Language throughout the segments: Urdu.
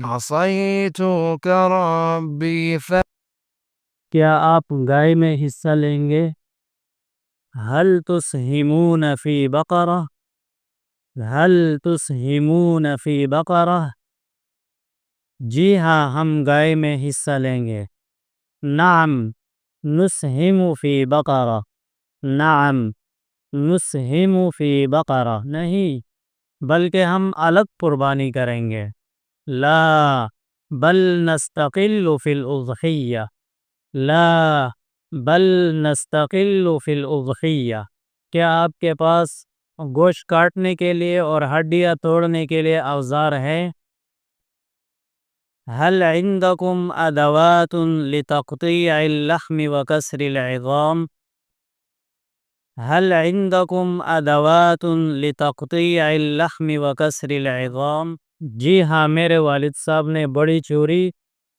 عصيتك ربي کیا آپ گائے میں حصہ لیں گے؟ هل تسهمون فی بقرہ؟ هل تسهمون فی بقرہ؟ جی ہاں، ہم گائے میں حصہ لیں گے۔ نعم نسہم فی بقرہ، نعم نسہم فی بقرہ، نہیں بلکہ ہم الگ قربانی کریں گے۔ لا بل نستقل فی الاضحیہ، لا بل نستقل فی الاضحیہ، کیا آپ کے پاس گوشت کاٹنے کے لیے اور ہڈیاں توڑنے کے لیے اوزار ہے؟ هل عندكم ادوات لتقطيع اللحم وكسر العظام؟ هل عندكم ادوات لتقطيع اللحم وكسر العظام؟ جی ہاں، میرے والد صاحب نے بڑی چوری،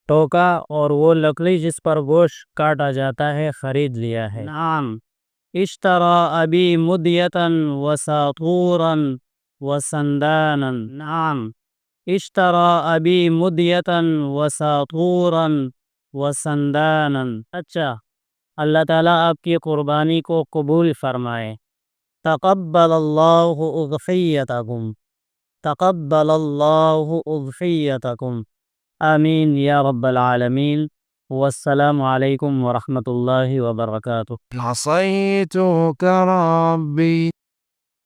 ٹوکا اور وہ لکڑی جس پر گوشت کاٹا جاتا ہے خرید لیا ہے۔ نعم اشترى ابی مدیتا وساطورا وسندانا، نعم اشترى ابی مدیتا وساطورا وسندانا۔ اچھا، اللہ تعالیٰ آپ کی قربانی کو قبول فرمائے۔ تقبل اللہ اضحیتکم، تقبل اللہ اضحیتکم، آمین یا رب العالمین۔ والسلام علیکم ورحمۃ اللہ وبرکاتہ۔ عصيتك ربي